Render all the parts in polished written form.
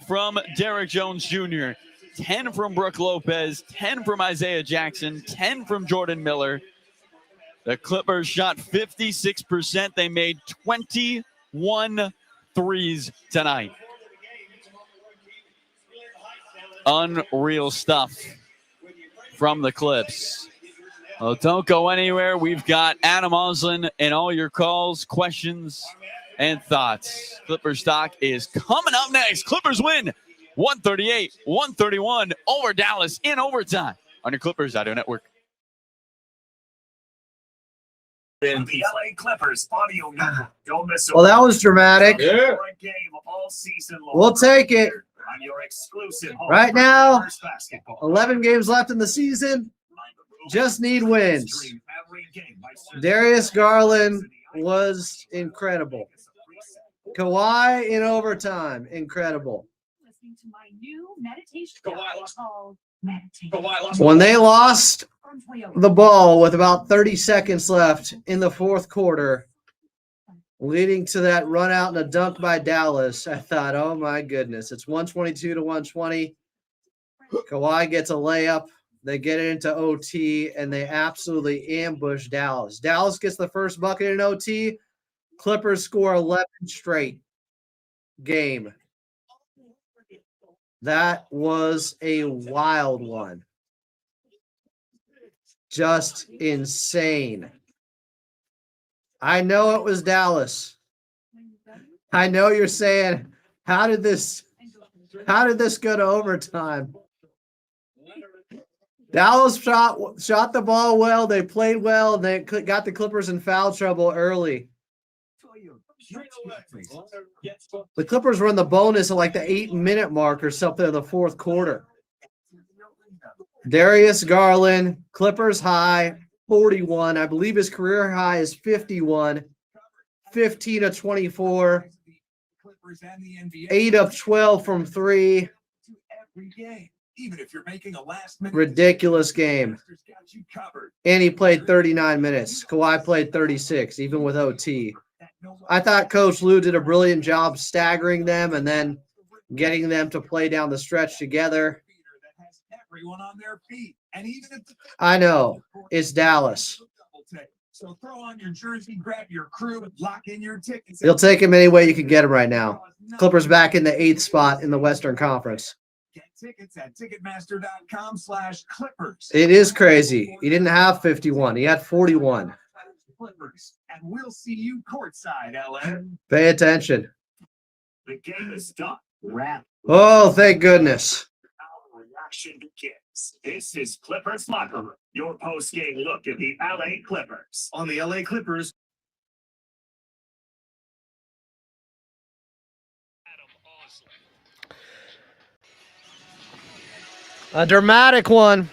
from Derrick Jones Jr., 10 from Brook Lopez, 10 from Isaiah Jackson, 10 from Jordan Miller. The Clippers shot 56%. They made 21 threes tonight. Unreal stuff from the Clips. Well, don't go anywhere. We've got Adam Oslin and all your calls, questions, and thoughts. Clippers stock is coming up next. Clippers win 138-131 over Dallas in overtime on your Clippers.audio network. The LA Clippers audio network. Don't miss Well, that was dramatic. Yeah. Game all season long. We'll take it. On your exclusive Right now, Clippers basketball. 11 games left in the season. Just need wins. Darius Garland was incredible. Kawhi in overtime, incredible. Listening to my new meditation called When they lost the ball with about 30 seconds left in the fourth quarter, leading to that run out and a dunk by Dallas, I thought, oh my goodness, it's 122-120. Kawhi gets a layup. They get it into OT, and they absolutely ambush Dallas. Dallas gets the first bucket in OT. Clippers score 11 straight game. That was a wild one. Just insane. I know it was Dallas. I know you're saying, how did this go to overtime? Dallas shot the ball well. They played well. They got the Clippers in foul trouble early. The Clippers were in the bonus at like the 8-minute mark or something in the fourth quarter. Darius Garland, Clippers high, 41. I believe his career high is 51. 15 of 24. 8 of 12 from 3. Even if you're making a last-minute ridiculous game. And he played 39 minutes. Kawhi played 36, even with OT. I thought Coach Lue did a brilliant job staggering them and then getting them to play down the stretch together. I know. It's Dallas. So throw on your jersey, grab your crew, lock in your tickets. You'll take him any way you can get him right now. Clippers back in the 8th spot in the Western Conference. Get tickets at Ticketmaster.com/Clippers. It is crazy. He didn't have 51. He had 41. Clippers, and we'll see you courtside, LA. Pay attention. The game is done. Wrap. Oh, thank goodness. Our reaction begins. This is Clippers Locker Room, your post-game look at the LA Clippers. On the LA Clippers. A dramatic one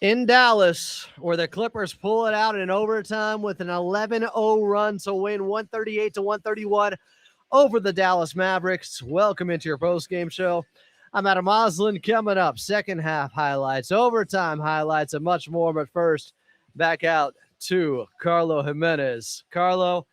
in Dallas where the Clippers pull it out in overtime with an 11-0 run to win 138-131 over the Dallas Mavericks. Welcome into your post-game show. I'm Adam Oslin. Coming up, second half highlights, overtime highlights, and much more. But first, back out to Carlo Jimenez. Carlo,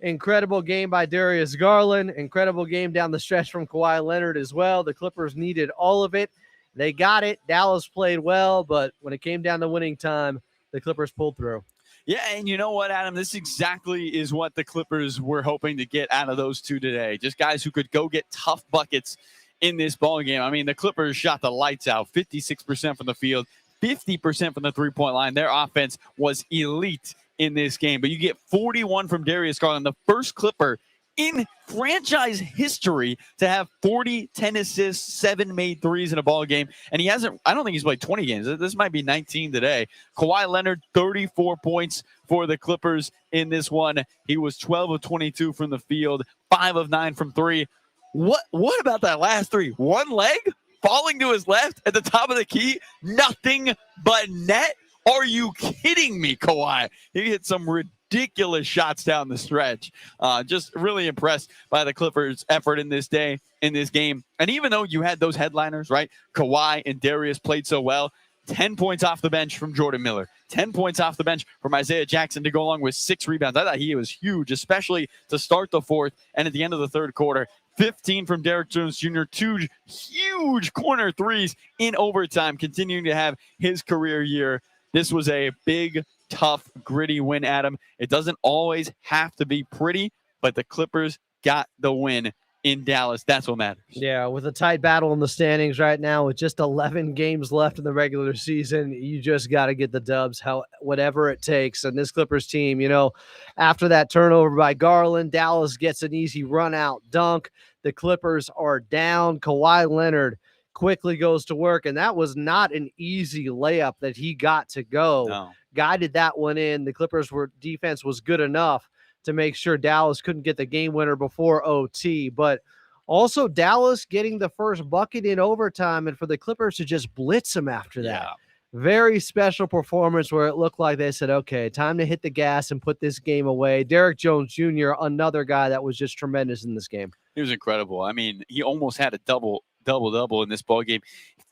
incredible game by Darius Garland. Incredible game down the stretch from Kawhi Leonard as well. The Clippers needed all of it. They got it. Dallas played well, but when it came down to winning time, the Clippers pulled through. Yeah, and you know what, Adam? This exactly is what the Clippers were hoping to get out of those two today. Just guys who could go get tough buckets in this ballgame. I mean, the Clippers shot the lights out, 56% from the field, 50% from the three-point line. Their offense was elite in this game. But you get 41 from Darius Garland, the first Clipper in franchise history to have 40, 10 assists, 7 made threes in a ball game. And he hasn't, I don't think he's played 20 games. This might be 19 today. Kawhi Leonard, 34 points for the Clippers in this one. He was 12 of 22 from the field, 5 of 9 from 3. What about that last three? One leg falling to his left at the top of the key? Nothing but net? Are you kidding me, Kawhi? He hit some ridiculous shots down the stretch. Just really impressed by the Clippers' effort in this game. And even though you had those headliners, right? Kawhi and Darius played so well. 10 points off the bench from Jordan Miller. 10 points off the bench from Isaiah Jackson to go along with 6 rebounds. I thought he was huge, especially to start the fourth and at the end of the third quarter. 15 from Derrick Jones Jr., 2 huge corner threes in overtime, continuing to have his career year. This was a big, tough, gritty win, Adam. It doesn't always have to be pretty, but the Clippers got the win in Dallas. That's what matters. Yeah, with a tight battle in the standings right now, with just 11 games left in the regular season, you just got to get the dubs, whatever it takes. And this Clippers team, after that turnover by Garland, Dallas gets an easy run-out dunk. The Clippers are down. Kawhi Leonard quickly goes to work, and that was not an easy layup that he got to go. No. Guided that one in. The Clippers defense was good enough to make sure Dallas couldn't get the game winner before OT. But also Dallas getting the first bucket in overtime, and for the Clippers to just blitz them after that. Yeah. Very special performance where it looked like they said, okay, time to hit the gas and put this game away. Derrick Jones Jr., another guy that was just tremendous in this game. He was incredible. I mean, he almost had a double-double in this ball game.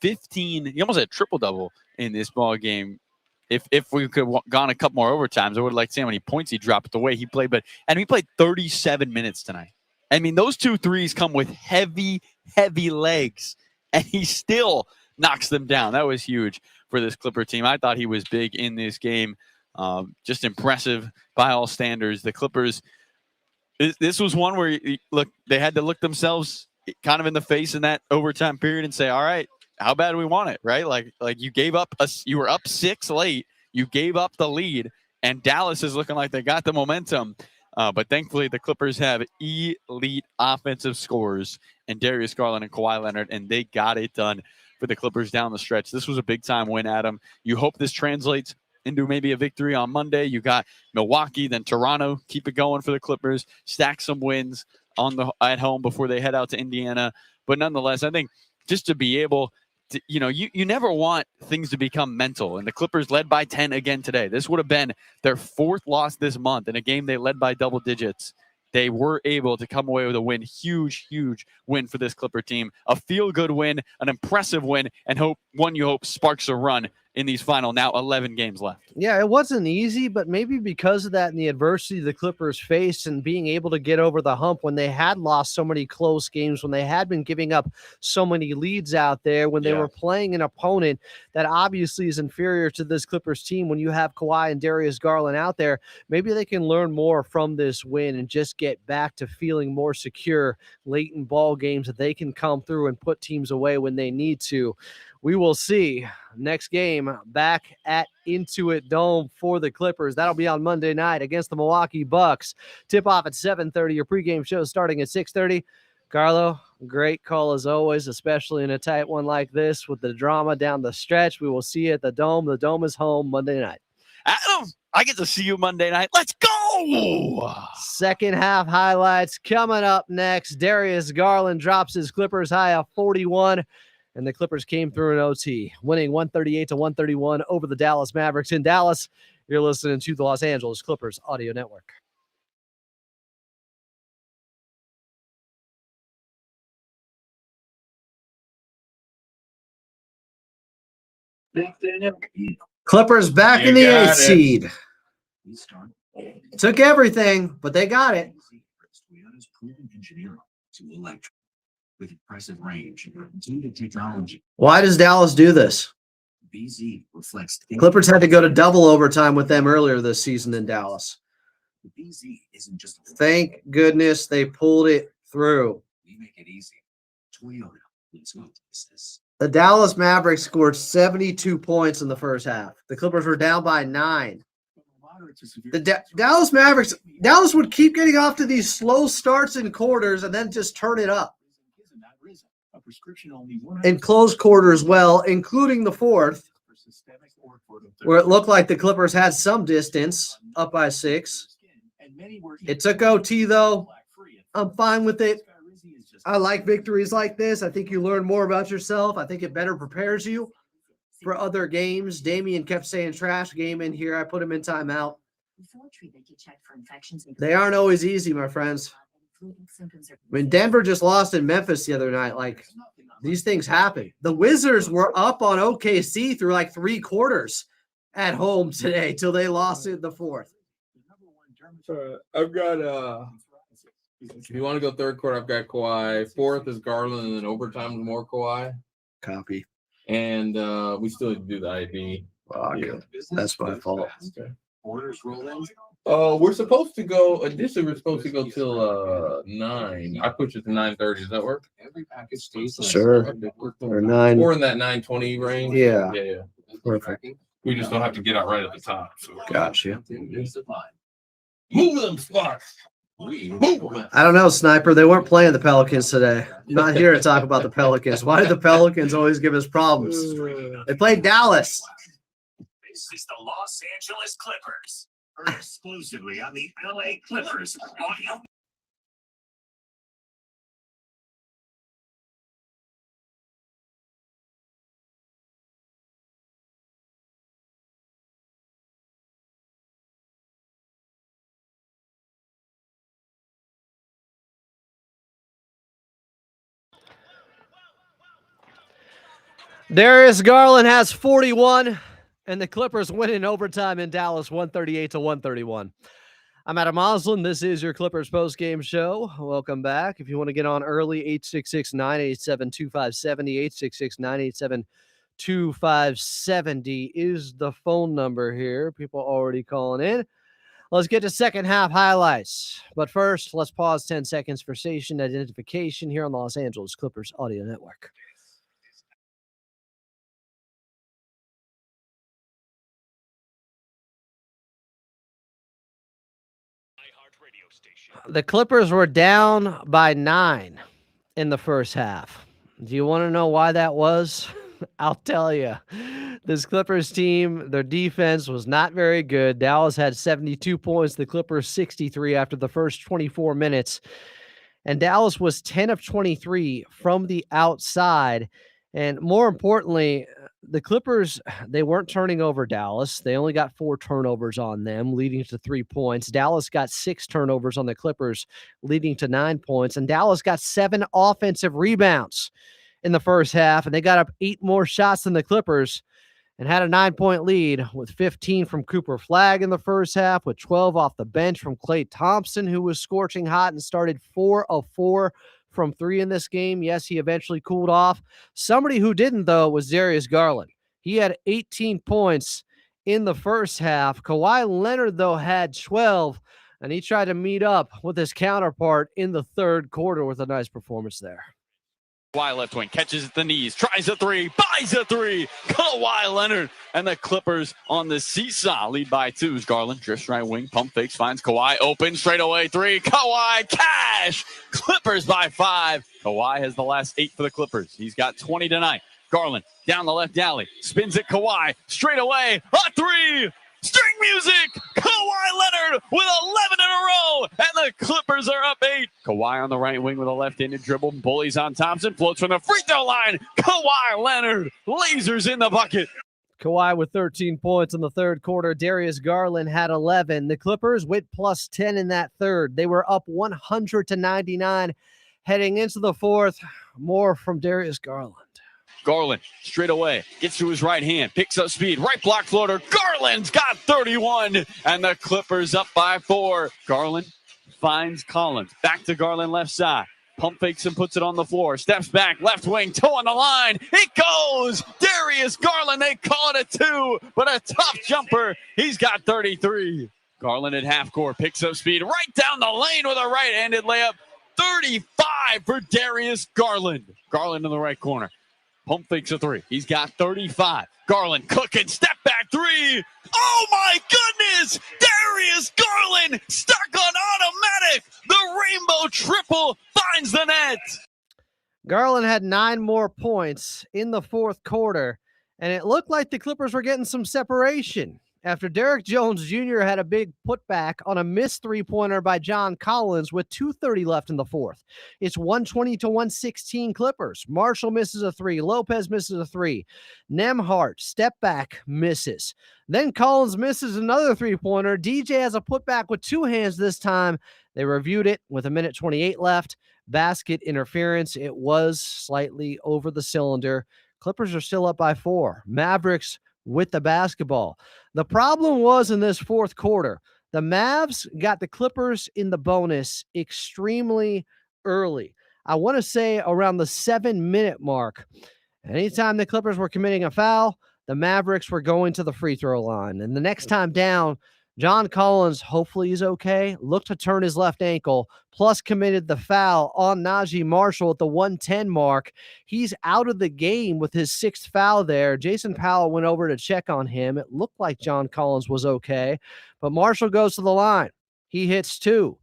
15, he almost had a triple-double in this ball game. If we could have gone a couple more overtimes, I would like to see how many points he dropped the way he played. And he played 37 minutes tonight. I mean, those 2 threes come with heavy, heavy legs, and he still knocks them down. That was huge for this Clipper team. I thought he was big in this game. Just impressive by all standards. The Clippers, this was one where, they had to look themselves kind of in the face in that overtime period and say, all right, how bad do we want it, right? Like you were up 6 late, you gave up the lead, and Dallas is looking like they got the momentum. But thankfully, the Clippers have elite offensive scorers and Darius Garland and Kawhi Leonard, and they got it done for the Clippers down the stretch. This was a big-time win, Adam. You hope this translates into maybe a victory on Monday. You got Milwaukee, then Toronto. Keep it going for the Clippers. Stack some wins at home before they head out to Indiana. But nonetheless, I think just to be able to, you never want things to become mental. And the Clippers led by 10 again today. This would have been their 4th loss this month in a game they led by double digits. They were able to come away with a win. Huge, huge win for this Clipper team. A feel-good win, an impressive win, and you hope sparks a run in these final now 11 games left. Yeah, it wasn't easy, but maybe because of that and the adversity the Clippers faced and being able to get over the hump when they had lost so many close games, when they had been giving up so many leads out there, when they were playing an opponent that obviously is inferior to this Clippers team, when you have Kawhi and Darius Garland out there, maybe they can learn more from this win and just get back to feeling more secure late in ball games that they can come through and put teams away when they need to. We will see. Next game back at Intuit Dome for the Clippers. That'll be on Monday night against the Milwaukee Bucks. Tip off at 7:30. Your pregame show starting at 6:30. Carlo, great call as always, especially in a tight one like this with the drama down the stretch. We will see you at the Dome. The Dome is home Monday night. Adam, I get to see you Monday night. Let's go! Second half highlights coming up next. Darius Garland drops his Clippers high of 41. And the Clippers came through an OT, winning 138-131 over the Dallas Mavericks in Dallas. You're listening to the Los Angeles Clippers Audio Network. Clippers back in the 8th seed. Took everything, but they got it. With impressive range and technology. Why does Dallas do this? BZ reflects. Clippers had to go to double overtime with them earlier this season in Dallas. BZ isn't just. Thank goodness they pulled it through. We make it easy. Toyota. Let's go. The Dallas Mavericks scored 72 points in the first half. The Clippers were down by 9. The Dallas Mavericks. Dallas would keep getting off to these slow starts in quarters and then just turn it up. In close quarters, well, including the 4th, where it looked like the Clippers had some distance, up by 6. It took OT, though. I'm fine with it. I like victories like this. I think you learn more about yourself. I think it better prepares you for other games. Damian kept saying trash game in here. I put him in timeout. They aren't always easy, my friends. I mean, Denver just lost in Memphis the other night. Like, these things happen. The Wizards were up on OKC through like 3 quarters at home today till they lost in the 4th. I've got If you want to go third quarter, I've got Kawhi. Fourth is Garland, and then overtime with more Kawhi. Copy. And we still need to do the IB. Yeah. That's my fault. Okay. We're supposed to go. Initially, we're supposed to go till 9. I pushed it to 9:30. Does that work? Sure. Or 9. Or in that 9:20 range. Yeah. Yeah. Perfect. We just don't have to get out right at the top. So. Gotcha. Move them spots. I don't know, Sniper. They weren't playing the Pelicans today. I'm not here to talk about the Pelicans. Why do the Pelicans always give us problems? They played Dallas. This is the Los Angeles Clippers. Heard exclusively on the LA Clippers audio. Darius Garland has 41, and the Clippers win in overtime in Dallas, 138-131. I'm Adam Oslin. This is your Clippers postgame show. Welcome back. If you want to get on early, 866-987-2570, 866-987-2570 is the phone number here. People already calling in. Let's get to second half highlights. But first, let's pause 10 seconds for station identification here on the Los Angeles Clippers Audio Network. The Clippers were down by 9 in the first half. Do you want to know why that was? I'll tell you. This Clippers team, their defense was not very good. Dallas had 72 points. The Clippers 63 after the first 24 minutes. And Dallas was 10 of 23 from the outside. And more importantly, the Clippers, they weren't turning over Dallas. They only got 4 turnovers on them, leading to 3 points. Dallas got 6 turnovers on the Clippers, leading to 9 points. And Dallas got 7 offensive rebounds in the first half, and they got up 8 more shots than the Clippers and had a 9-point lead with 15 from Cooper Flagg in the first half, with 12 off the bench from Klay Thompson, who was scorching hot and started 4 of 4 from 3 in this game. Yes, he eventually cooled off. Somebody who didn't, though, was Darius Garland. He had 18 points in the first half. Kawhi Leonard, though, had 12, and he tried to meet up with his counterpart in the third quarter with a nice performance there. Kawhi left wing, catches at the knees, tries a 3, buys a 3. Kawhi Leonard and the Clippers on the seesaw, lead by 2. Garland drifts right wing, pump fakes, finds Kawhi open, straight away 3. Kawhi, cash! Clippers by 5. Kawhi has the last 8 for the Clippers. He's got 20 tonight. Garland down the left alley, spins it Kawhi, straight away, a 3. String music! Kawhi Leonard with 11 in a row, and the Clippers are up 8. Kawhi on the right wing with a left-handed dribble, bullies on Thompson, floats from the free throw line. Kawhi Leonard lasers in the bucket. Kawhi with 13 points in the third quarter. Darius Garland had 11. The Clippers went plus 10 in that third. They were up 100-99 heading into the fourth. More from Darius Garland. Garland straight away gets to his right hand, picks up speed, right block floater. Garland's got 31, and the Clippers up by 4. Garland finds Collins, back to Garland left side, pump fakes and puts it on the floor, steps back, left wing, toe on the line, it goes! Darius Garland, they call it a 2, but a tough jumper, he's got 33. Garland at half court, picks up speed, right down the lane with a right-handed layup, 35 for Darius Garland. Garland in the right corner. Pump fakes a 3. He's got 35. Garland cooking, step back 3. Oh my goodness! Darius Garland stuck on automatic. The rainbow triple finds the net. Garland had 9 more points in the fourth quarter, and it looked like the Clippers were getting some separation after Derrick Jones Jr. had a big putback on a missed 3-pointer by John Collins with 2:30 left in the fourth. It's 120-116 Clippers. Marshall misses a 3. Lopez misses a 3. Nembhard, step back, misses. Then Collins misses another 3-pointer. DJ has a putback with 2 hands this time. They reviewed it with 1:28 left. Basket interference. It was slightly over the cylinder. Clippers are still up by 4. Mavericks with the basketball. The problem was in this fourth quarter, The Mavs got the Clippers in the bonus extremely early. I want to say around the 7-minute mark. Anytime the Clippers were committing a foul, the Mavericks were going to the free throw line. And the next time down, John Collins, hopefully he's okay, looked to turn his left ankle, plus committed the foul on Najee Marshall at the 1:10 mark. He's out of the game with his 6th foul there. Jason Powell went over to check on him. It looked like John Collins was okay, but Marshall goes to the line. He hits 2.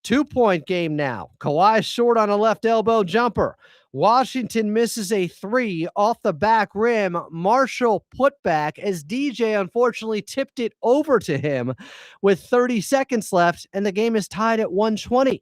2-point game now. Kawhi short on a left elbow jumper. Washington misses a 3 off the back rim. Marshall put back as DJ unfortunately tipped it over to him with 30 seconds left, and the game is tied at 120.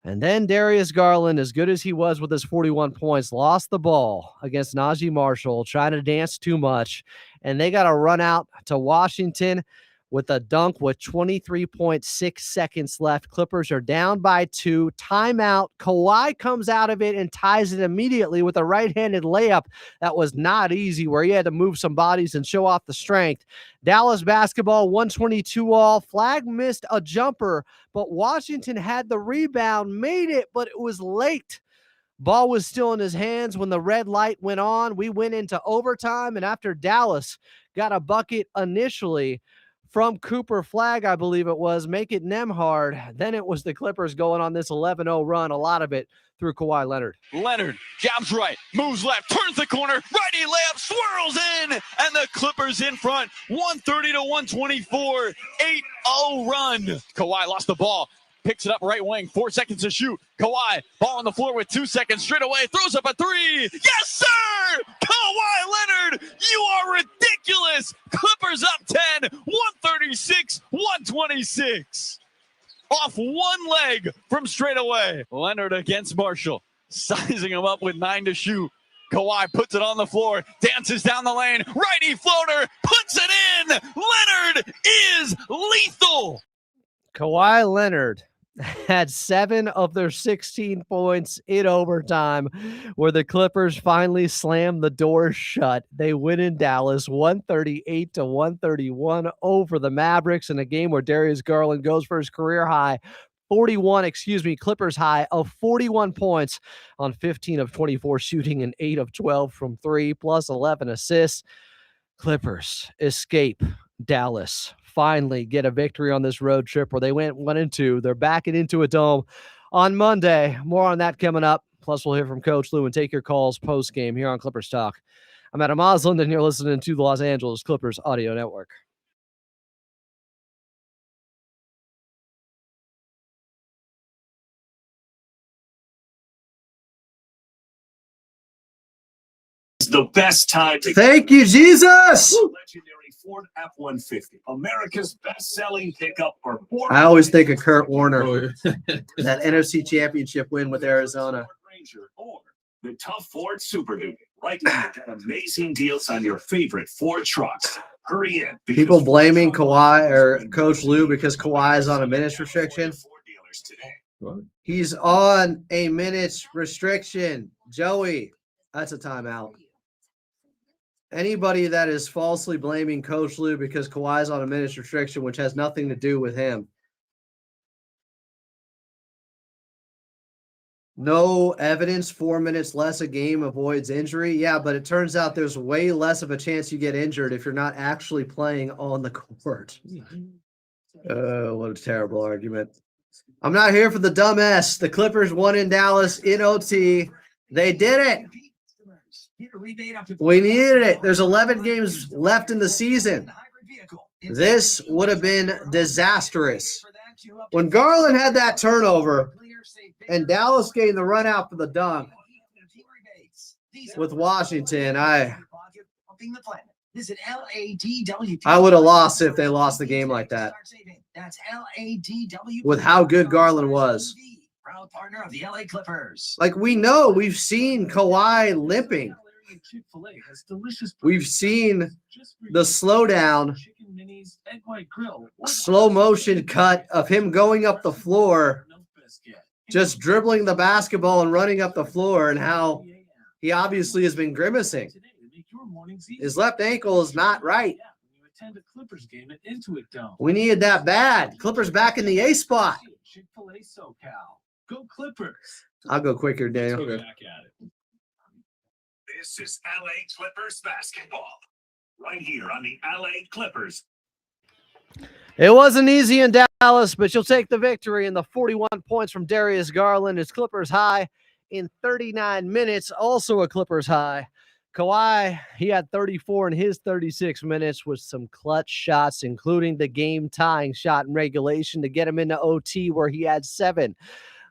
And then Darius Garland, as good as he was with his 41 points, lost the ball against Najee Marshall, trying to dance too much, and they got to run out to Washington with a dunk with 23.6 seconds left. Clippers are down by 2. Timeout. Kawhi comes out of it and ties it immediately with a right-handed layup that was not easy, where he had to move some bodies and show off the strength. Dallas basketball, 122 all. Flag missed a jumper, but Washington had the rebound, made it, but it was late. Ball was still in his hands when the red light went on. We went into overtime, and after Dallas got a bucket initially from Cooper Flag, I believe it was, make it Nembhard. Then it was the Clippers going on this 11-0 run, a lot of it through Kawhi Leonard. Leonard jabs right, moves left, turns the corner, righty layup, swirls in, and the Clippers in front, 130 to 124, 8-0 run. Kawhi lost the ball, picks it up right wing, 4 seconds to shoot. Kawhi, ball on the floor with 2 seconds, straight away, throws up a 3. Yes, sir! Kawhi Leonard, you are ridiculous! Clippers up 10, 136, 126. Off one leg from straight away. Leonard against Marshall, sizing him up with 9 to shoot. Kawhi puts it on the floor, dances down the lane, righty floater, puts it in! Leonard is lethal! Kawhi Leonard had 7 of their 16 points in overtime, where the Clippers finally slammed the door shut. They win in Dallas 138 to 131 over the Mavericks in a game where Darius Garland goes for his career high Clippers high of 41 points on 15 of 24 shooting and 8 of 12 from 3, plus 11 assists. Clippers escape Dallas, finally get a victory on this road trip where they went 1-2. They're backing into a dome on Monday. More on that coming up. Plus, we'll hear from Coach Lou and take your calls post-game here on Clippers Talk. I'm Adam Osland, and you're listening to the Los Angeles Clippers Audio Network. The best time to Thank you, Jesus! legendary Ford F-150, America's best-selling pickup for Ford. I always think of Kurt Warner, Oh, yeah. that NFC Championship win with Arizona. Ranger or the tough Ford Super Duty. Right now, get amazing deals on your favorite Ford trucks. Hurry in. because People blaming Ford Kawhi or trucks Coach Lou because Kawhi is on a minutes restriction. Ford dealers today. What? He's on a minutes restriction. Joey, that's a timeout. Anybody that is falsely blaming Coach Lou because Kawhi's on a minutes restriction, which has nothing to do with him. No evidence, 4 minutes less a game avoids injury. Yeah, but it turns out there's way less of a chance you get injured if you're not actually playing on the court. What a terrible argument. I'm not here for the dumb S. The Clippers won in Dallas in OT. They did it. We needed it. There's 11 games left in the season. This would have been disastrous. When Garland had that turnover and Dallas gained the run out for the dunk with Washington, I would have lost if they lost the game like that. With how good Garland was. Proud partner of the LA Clippers. Like, we know, we've seen Kawhi limping. We've seen the slowdown, slow motion cut of him going up the floor, just dribbling the basketball and running up the floor, and how he obviously has been grimacing. His left ankle is not right. attend a Clippers game at Intuit Dome. We needed that bad. Clippers back in the A spot. Chick-fil-A SoCal. Go Clippers. I'll go quicker, Daniel. Okay. Back at it. This is LA Clippers basketball. Right here on the LA Clippers. It wasn't easy in Dallas, but you'll take the victory in the 41 points from Darius Garland. His Clippers high in 39 minutes, also a Clippers high. Kawhi, he had 34 in his 36 minutes with some clutch shots, including the game-tying shot in regulation to get him into OT, where he had 7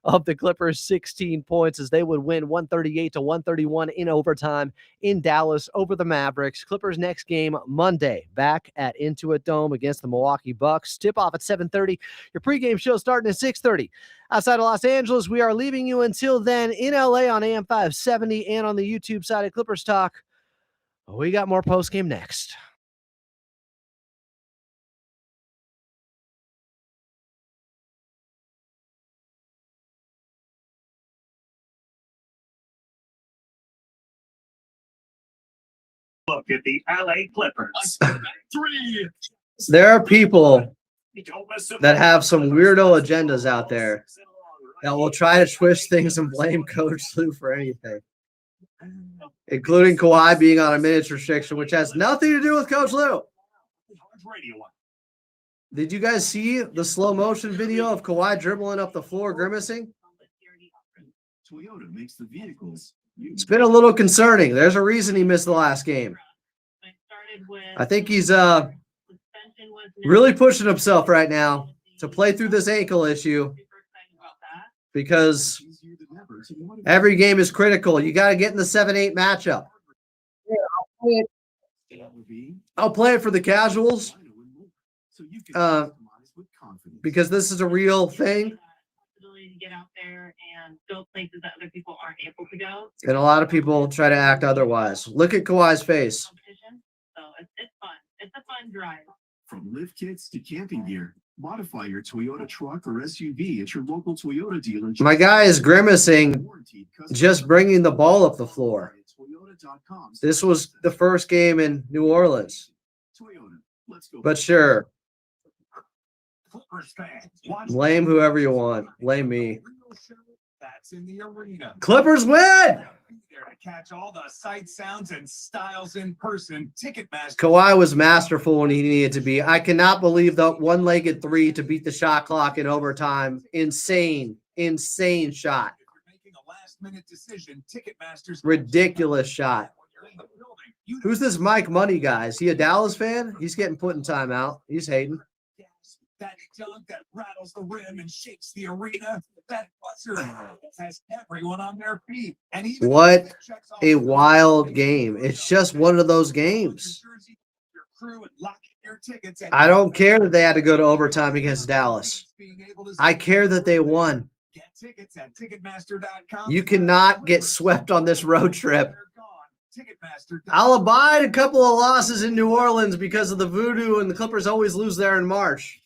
of the Clippers' 16 points as they would win 138-131 in overtime in Dallas over the Mavericks. Clippers next game Monday, back at Intuit Dome against the Milwaukee Bucks. Tip-off at 7:30. Your pregame show starting at 6:30. Outside of Los Angeles, we are leaving you until then in LA on AM 570 and on the YouTube side of Clippers Talk. We got more postgame next. Look at the LA Clippers. 3. There are people Don't miss a that have some weirdo agendas out there that will try to twist things and blame Coach Lou for anything, including Kawhi being on a minutes restriction, which has nothing to do with Coach Lou. Radio one. Did you guys see the slow motion video of Kawhi dribbling up the floor, grimacing? Toyota makes the vehicles. It's been a little concerning. There's a reason he missed the last game. I think he's really pushing himself right now to play through this ankle issue because every game is critical. You got to get in the 7-8 matchup. I'll play it for the casuals because this is a real thing. To get out there and go places that other people aren't able to go. And a lot of people try to act otherwise. Look at Kawhi's face. So it's fun. It's a fun drive. From lift kits to camping gear, modify your Toyota truck or SUV at your local Toyota dealer. My guy is grimacing just bringing the ball up the floor. This was the first game in New Orleans. But sure, Clippers fans. blame whoever you want. Blame me. That's in the arena. Clippers win! There to catch all the sights, sounds, and styles in person. Ticketmaster. Kawhi was masterful when he needed to be. I cannot believe the one-legged 3 to beat the shot clock in overtime. Insane shot. If you're making a last-minute decision, Ticketmaster's Ridiculous shot. Who's this Mike Money guy? Is he a Dallas fan? He's getting put in timeout. He's hating. That dunk that rattles the rim and shakes the arena. That buzzer has everyone on their feet. And even What a wild game. It's just one of those games. I don't care that they had to go to overtime against Dallas. I care that they won. Get tickets at Ticketmaster.com. You cannot get swept on this road trip. I'll abide a couple of losses in New Orleans because of the voodoo, and the Clippers always lose there in March.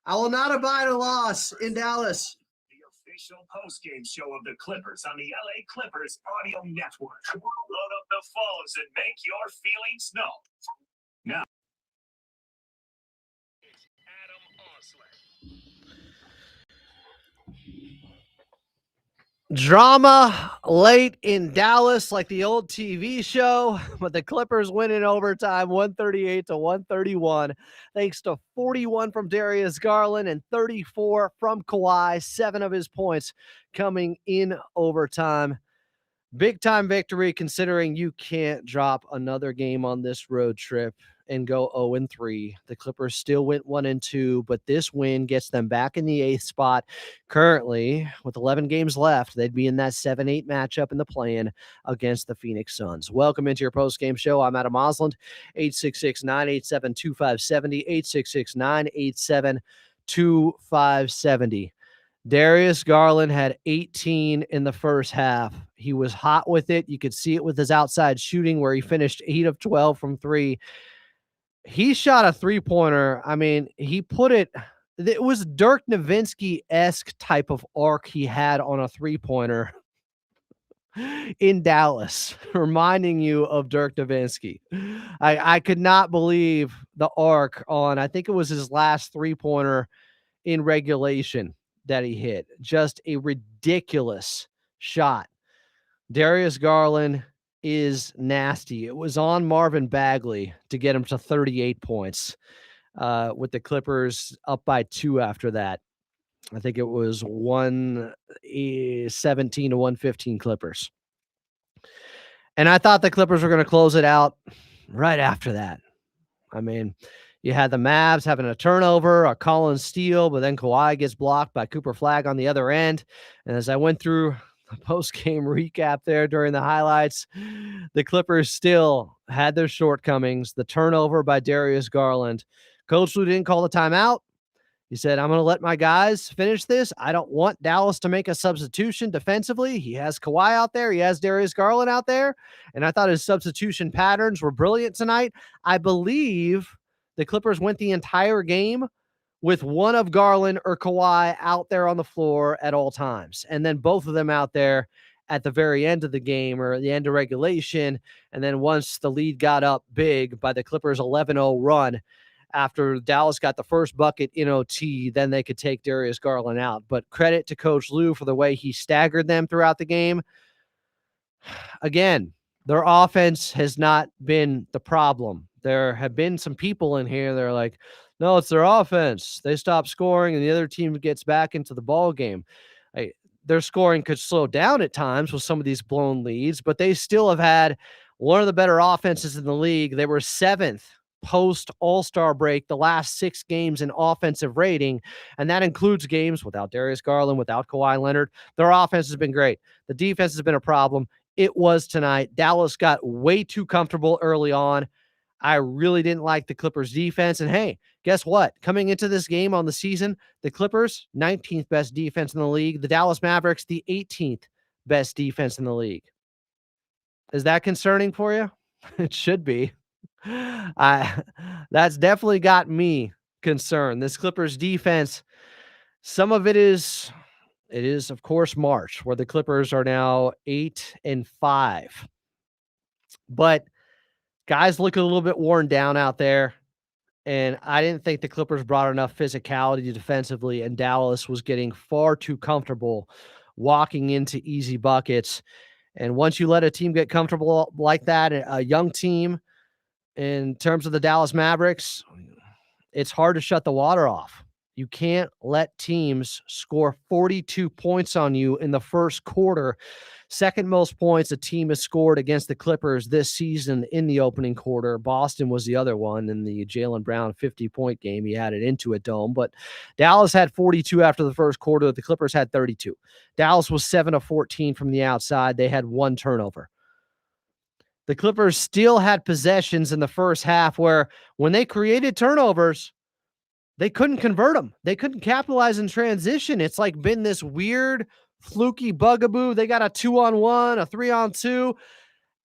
I will not abide a loss in Dallas. The official postgame show of the Clippers on the LA Clippers audio network. Load up the phones and make your feelings known. Now, Adam Osler. Drama late in Dallas, like the old TV show, but the Clippers win in overtime, 138-131, thanks to 41 from Darius Garland and 34 from Kawhi, 7 of his points coming in overtime. Big time victory considering you can't drop another game on this road trip and go 0-3. The Clippers still went 1-2, but this win gets them back in the 8th spot. Currently, with 11 games left, they'd be in that 7-8 matchup in the play-in against the Phoenix Suns. Welcome into your post-game show. I'm Adam Osland, 866-987-2570, 866-987-2570. Darius Garland had 18 in the first half. He was hot with it. You could see it with his outside shooting where he finished 8 of 12 from 3. He shot a three-pointer. I mean, he put it – it was Dirk Nowitzki-esque type of arc he had on a three-pointer in Dallas, reminding you of Dirk Nowitzki. I could not believe the arc on, I think it was his last 3-pointer in regulation that he hit. Just a ridiculous shot. Darius Garland is nasty. It was on Marvin Bagley to get him to 38 points, with the Clippers up by 2 after that. I think it was 117 to 115 Clippers. And I thought the Clippers were going to close it out right after that. I mean, you had the Mavs having a turnover, a Collins steal, but then Kawhi gets blocked by Cooper Flagg on the other end. And as I went through the post-game recap there during the highlights, the Clippers still had their shortcomings. The turnover by Darius Garland. Coach Lue didn't call the timeout. He said, I'm going to let my guys finish this. I don't want Dallas to make a substitution defensively. He has Kawhi out there. He has Darius Garland out there. And I thought his substitution patterns were brilliant tonight. I believe the Clippers went the entire game with one of Garland or Kawhi out there on the floor at all times. And then both of them out there at the very end of the game or the end of regulation. And then once the lead got up big by the Clippers 11-0 run, after Dallas got the first bucket in OT, then they could take Darius Garland out. But credit to Coach Lue for the way he staggered them throughout the game. Again, their offense has not been the problem. There have been some people in here that are like, no, it's their offense. They stop scoring and the other team gets back into the ball game. Their scoring could slow down at times with some of these blown leads, but they still have had one of the better offenses in the league. They were 7th post All-Star break the last 6 games in offensive rating, and that includes games without Darius Garland, without Kawhi Leonard. Their offense has been great. The defense has been a problem. It was tonight. Dallas got way too comfortable early on. I really didn't like the Clippers defense, and hey, guess what? Coming into this game on the season, the Clippers, 19th best defense in the league. The Dallas Mavericks, the 18th best defense in the league. Is that concerning for you? It should be. That's definitely got me concerned. This Clippers defense, some of it is of course March, where the Clippers are now 8-5. But guys look a little bit worn down out there, and I didn't think the Clippers brought enough physicality defensively, and Dallas was getting far too comfortable walking into easy buckets. And once you let a team get comfortable like that, a young team, in terms of the Dallas Mavericks, it's hard to shut the water off. You can't let teams score 42 points on you in the first quarter. Second most points a team has scored against the Clippers this season in the opening quarter. Boston was the other one in the Jaylen Brown 50-point game. He had it into a dome, but Dallas had 42 after the first quarter. The Clippers had 32. Dallas was 7 of 14 from the outside. They had 1 turnover. The Clippers still had possessions in the first half where when they created turnovers, they couldn't convert them. They couldn't capitalize in transition. It's like been this weird, fluky bugaboo. They got a 2-on-1, a 3-on-2,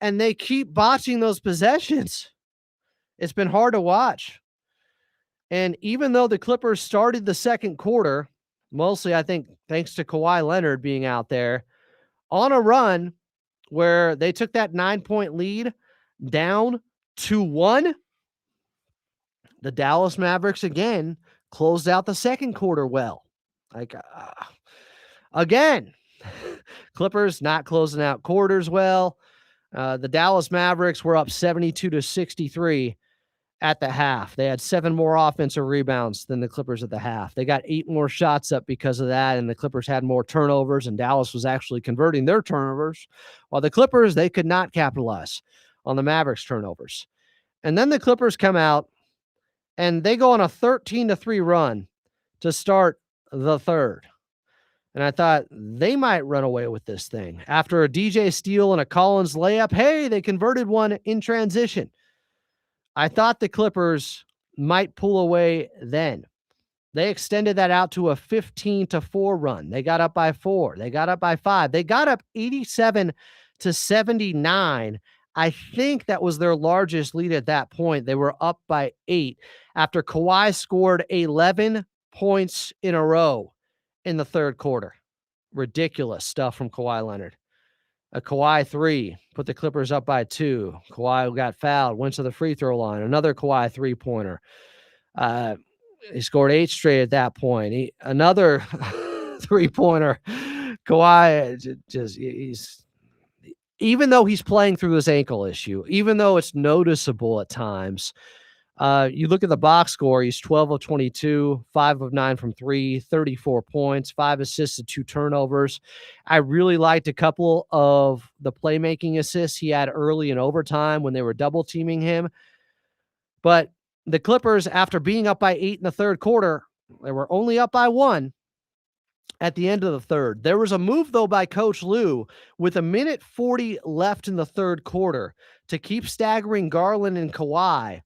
and they keep botching those possessions. It's been hard to watch. And even though the Clippers started the second quarter, mostly I think thanks to Kawhi Leonard being out there, on a run where they took that 9-point lead down to 1, the Dallas Mavericks again closed out the second quarter well. Again, Clippers not closing out quarters well. The Dallas Mavericks were up 72-63 at the half. They had 7 more offensive rebounds than the Clippers at the half. They got 8 more shots up because of that, and the Clippers had more turnovers, and Dallas was actually converting their turnovers, while the Clippers, they could not capitalize on the Mavericks' turnovers. And then the Clippers come out, and they go on a 13-3 run to start the third. And I thought they might run away with this thing. After a DJ steal and a Collins layup, hey, they converted one in transition. I thought the Clippers might pull away then. They extended that out to a 15-4 run. They got up by 4. They got up by 5. They got up 87-79. I think that was their largest lead at that point. They were up by 8 after Kawhi scored 11 points in a row in the third quarter. Ridiculous stuff from Kawhi Leonard. A Kawhi 3 put the Clippers up by 2. Kawhi got fouled, went to the free throw line. Another Kawhi 3-pointer. He scored 8 straight at that point. Another 3-pointer. Kawhi he's, even though he's playing through this ankle issue, even though it's noticeable at times, you look at the box score, he's 12 of 22, 5 of 9 from 3, 34 points, 5 assists and 2 turnovers. I really liked a couple of the playmaking assists he had early in overtime when they were double teaming him. But the Clippers, after being up by 8 in the third quarter, they were only up by 1 at the end of the third. There was a move, though, by Coach Lue with 1:40 left in the third quarter to keep staggering Garland and Kawhi.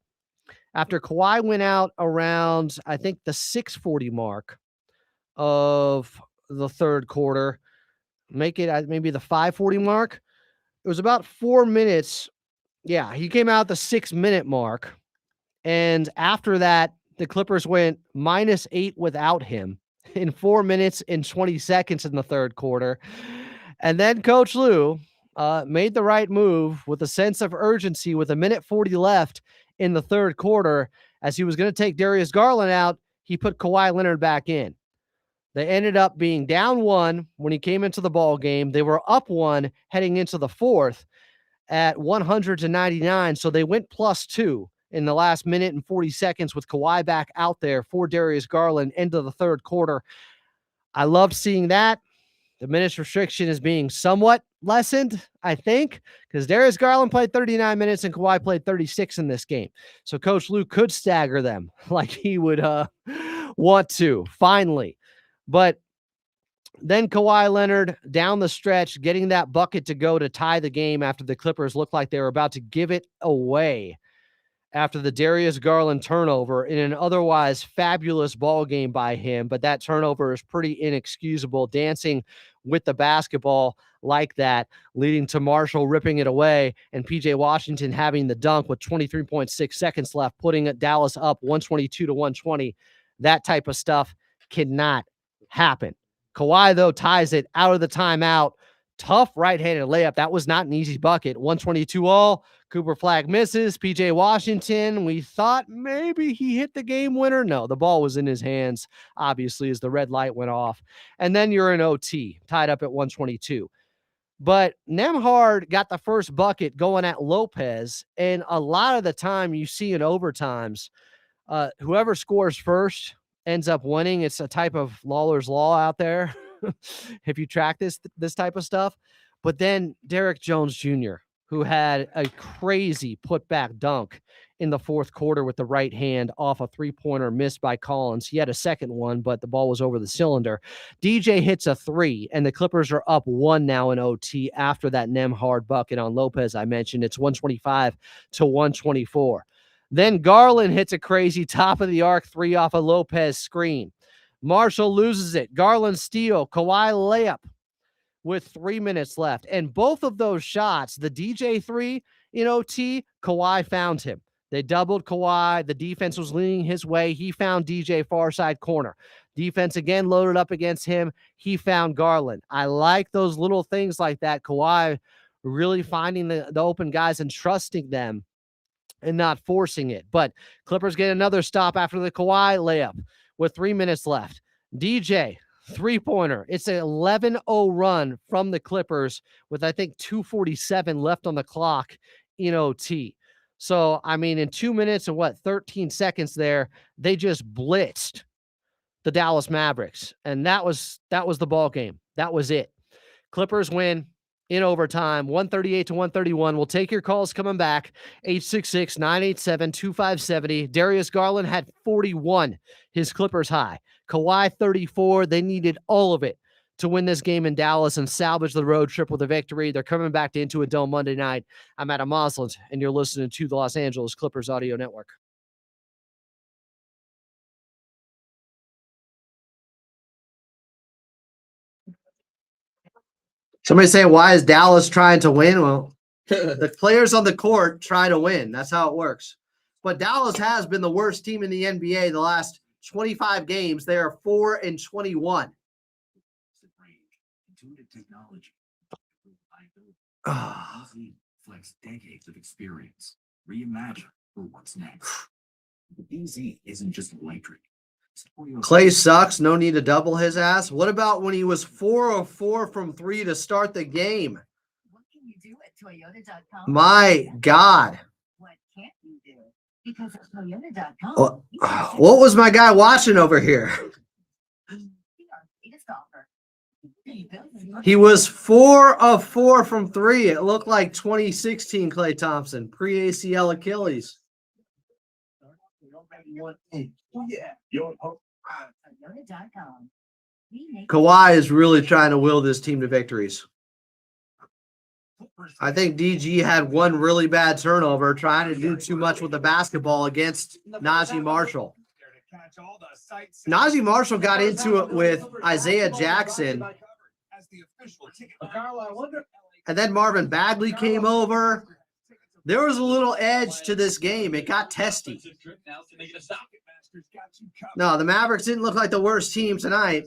After Kawhi went out around, I think, the 6:40 mark of the third quarter, make it maybe the 5:40 mark. It was about 4 minutes. Yeah, he came out the 6-minute mark. And after that, the Clippers went -8 without him in 4 minutes and 20 seconds in the third quarter. And then Coach Lue made the right move with a sense of urgency with 1:40 left in the third quarter. As he was going to take Darius Garland out, he put Kawhi Leonard back in. They ended up being down 1 when he came into the ball game. They were up 1 heading into the fourth at 100-99. So they went +2 in the last minute and 40 seconds with Kawhi back out there for Darius Garland into the third quarter. I loved seeing that. The minutes restriction is being somewhat lessened, I think, because Darius Garland played 39 minutes and Kawhi played 36 in this game. So Coach Lue could stagger them like he would want to, finally. But then Kawhi Leonard down the stretch, getting that bucket to go to tie the game after the Clippers looked like they were about to give it away after the Darius Garland turnover in an otherwise fabulous ball game by him. But that turnover is pretty inexcusable, dancing with the basketball like that, leading to Marshall ripping it away and PJ Washington having the dunk with 23.6 seconds left, putting Dallas up 122-120. That type of stuff cannot happen. Kawhi, though, ties it out of the timeout. Tough right-handed layup. That was not an easy bucket. 122 all. Cooper Flagg misses. PJ Washington, we thought maybe he hit the game winner. No, the ball was in his hands, obviously, as the red light went off. And then you're in OT, tied up at 122. But Nembhard got the first bucket going at Lopez. And a lot of the time you see in overtimes, whoever scores first ends up winning. It's a type of Lawler's Law out there. If you track this type of stuff. But then Derrick Jones Jr., who had a crazy putback dunk in the fourth quarter with the right hand off a 3-pointer missed by Collins. He had a second one, but the ball was over the cylinder. DJ hits a 3, and the Clippers are up 1 now in OT after that Nembhard bucket on Lopez I mentioned. It's 125-124. Then Garland hits a crazy top-of-the-arc 3 off a Lopez screen. Marshall loses it. Garland steal. Kawhi layup with 3 minutes left. And both of those shots, the DJ 3 in OT, Kawhi found him. They doubled Kawhi. The defense was leaning his way. He found DJ far side corner. Defense again loaded up against him. He found Garland. I like those little things like that. Kawhi really finding the open guys and trusting them and not forcing it. But Clippers get another stop after the Kawhi layup with 3 minutes left. DJ, 3-pointer. It's an 11-0 run from the Clippers with, I think, 2:47 left on the clock in OT. So, I mean, in 2 minutes and 13 seconds there, they just blitzed the Dallas Mavericks. And that was the ball game. That was it. Clippers win in overtime, 138-131. We'll take your calls coming back. 866-987-2570. Darius Garland had 41, his Clippers high. Kawhi 34. They needed all of it to win this game in Dallas and salvage the road trip with a victory. They're coming back to Intuit Dome Monday night. I'm Adam Mosland, and you're listening to the Los Angeles Clippers Audio Network. Somebody saying, why is Dallas trying to win? Well, the players on the court try to win. That's how it works. But Dallas has been the worst team in the NBA the last 25 games. They are 4-21. Easy flex decades of experience. Reimagine for what's next. Easy isn't just electric. Clay sucks. No need to double his ass. What about when he was 4 of 4 from 3 to start the game? What can you do at Toyota.com? My God. What can't you do? Because at Toyota.com, What was my guy watching over here? He was 4 of 4 from 3. It looked like 2016 Klay Thompson, pre-ACL Achilles. Toyota.com. Kawhi is really trying to will this team to victories. I think DG had one really bad turnover trying to do too much with the basketball against Najee Marshall. Najee Marshall got into it with Isaiah Jackson. And then Marvin Bagley came over. There was a little edge to this game. It got testy. No, the Mavericks didn't look like the worst team tonight.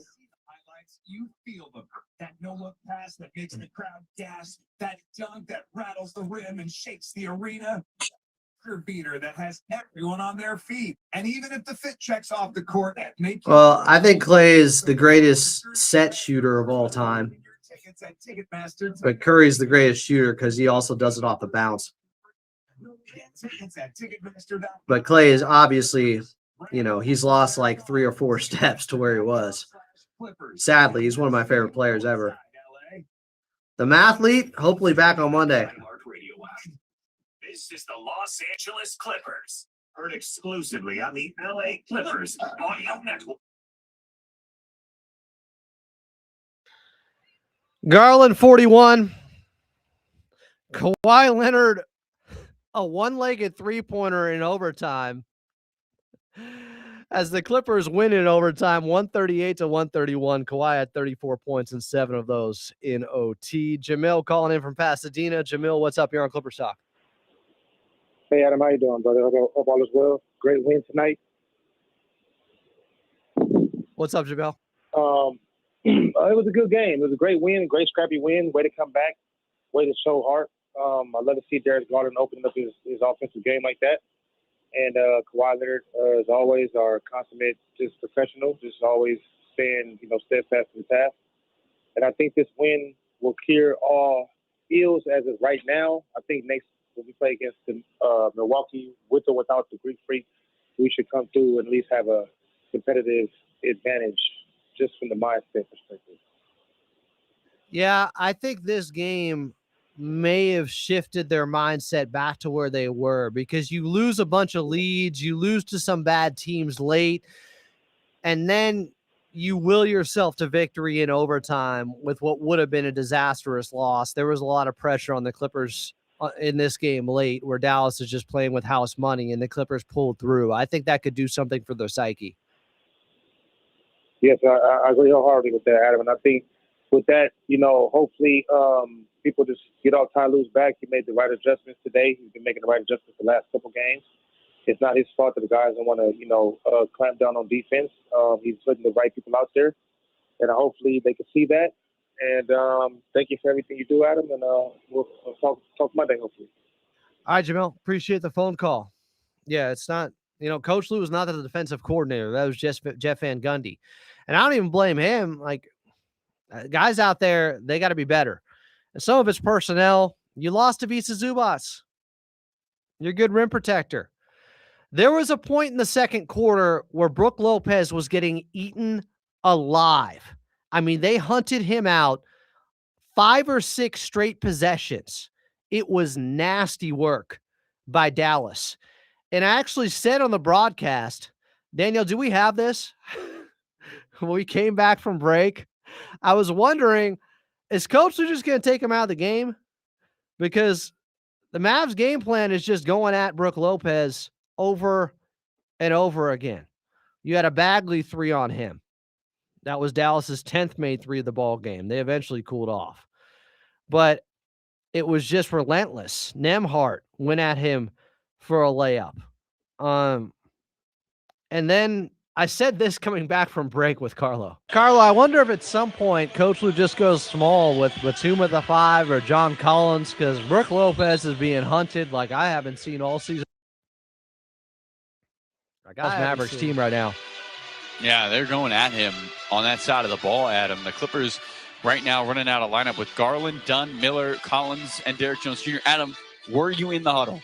You feel them. That no-look pass that makes the crowd gasp. That dunk that rattles the rim and shakes the arena. Beater that has everyone on their feet. And even if the fit checks off the court, well, I think Clay is the greatest set shooter of all time. But Curry's the greatest shooter because he also does it off the bounce. But Clay is obviously, he's lost like 3 or 4 steps to where he was. Sadly, he's one of my favorite players ever. The Mathlete, hopefully back on Monday. This is the Los Angeles Clippers. Heard exclusively on the LA Clippers Audio Network. Garland 41. Kawhi Leonard, a one-legged three-pointer in overtime. As the Clippers win in overtime, 138-131. Kawhi had 34 points and 7 of those in OT. Jamil calling in from Pasadena. Jamil, what's up here on Clippers Talk? Hey, Adam, how you doing, brother? Hope all is well. Great win tonight. What's up, Jamil? It was a good game. It was a great win, great scrappy win. Way to come back. Way to show heart. I love to see Darius Garland opening up his offensive game like that. And Kawhi Leonard, as always, our consummate just professional, just always staying, steadfast to the task. And I think this win will clear all ills as of right now. I think next when we play against Milwaukee, with or without the Greek Freak, we should come through and at least have a competitive advantage just from the mindset perspective. Yeah, I think this game may have shifted their mindset back to where they were because you lose a bunch of leads, you lose to some bad teams late, and then you will yourself to victory in overtime with what would have been a disastrous loss. There was a lot of pressure on the Clippers in this game late where Dallas is just playing with house money and the Clippers pulled through. I think that could do something for their psyche. Yes, I agree wholeheartedly with that, Adam. And I think with that, hopefully people just get off Ty Lue's back. He made the right adjustments today. He's been making the right adjustments the last couple games. It's not his fault that the guys don't want to, clamp down on defense. He's putting the right people out there. And hopefully they can see that. And thank you for everything you do, Adam. And we'll talk Monday, hopefully. All right, Jamil. Appreciate the phone call. Yeah, it's not, Coach Lue was not the defensive coordinator. That was just Jeff Van Gundy. And I don't even blame him. Like, guys out there, they got to be better. And some of it's personnel. You lost to Visa Zubats. You're a good rim protector. There was a point in the second quarter where Brook Lopez was getting eaten alive. I mean, they hunted him out 5 or 6 straight possessions. It was nasty work by Dallas. And I actually said on the broadcast, Daniel, do we have this? When we came back from break, I was wondering, is Coach Lue just going to take him out of the game? Because the Mavs game plan is just going at Brook Lopez over and over again. You had a Bagley 3 on him. That was Dallas's 10th made 3 of the ball game. They eventually cooled off. But it was just relentless. Nembhard went at him for a layup. And then I said this coming back from break with Carlo. Carlo, I wonder if at some point Coach Lou just goes small with Batum at the 5 or John Collins, because Brook Lopez is being hunted like I haven't seen all season. Mavericks team right now. Yeah, they're going at him on that side of the ball, Adam. The Clippers right now running out of lineup with Garland, Dunn, Miller, Collins, and Derrick Jones Jr. Adam, were you in the huddle?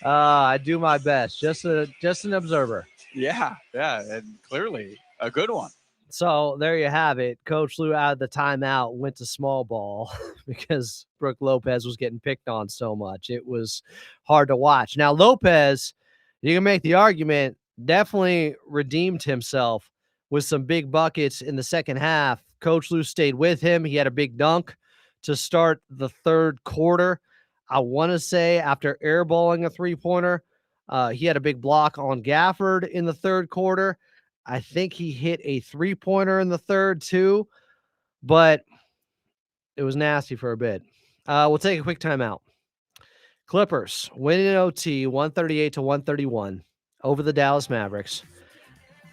I do my best. Just an observer. Yeah, and clearly a good one. So there you have it. Coach Lou out of the timeout went to small ball because Brook Lopez was getting picked on so much. It was hard to watch. Now, Lopez, you can make the argument, definitely redeemed himself with some big buckets in the second half. Coach Lou stayed with him. He had a big dunk to start the third quarter. I want to say after airballing a three-pointer, he had a big block on Gafford in the third quarter. I think he hit a three-pointer in the third too, but it was nasty for a bit. We'll take a quick timeout. Clippers win in OT 138-131 over the Dallas Mavericks.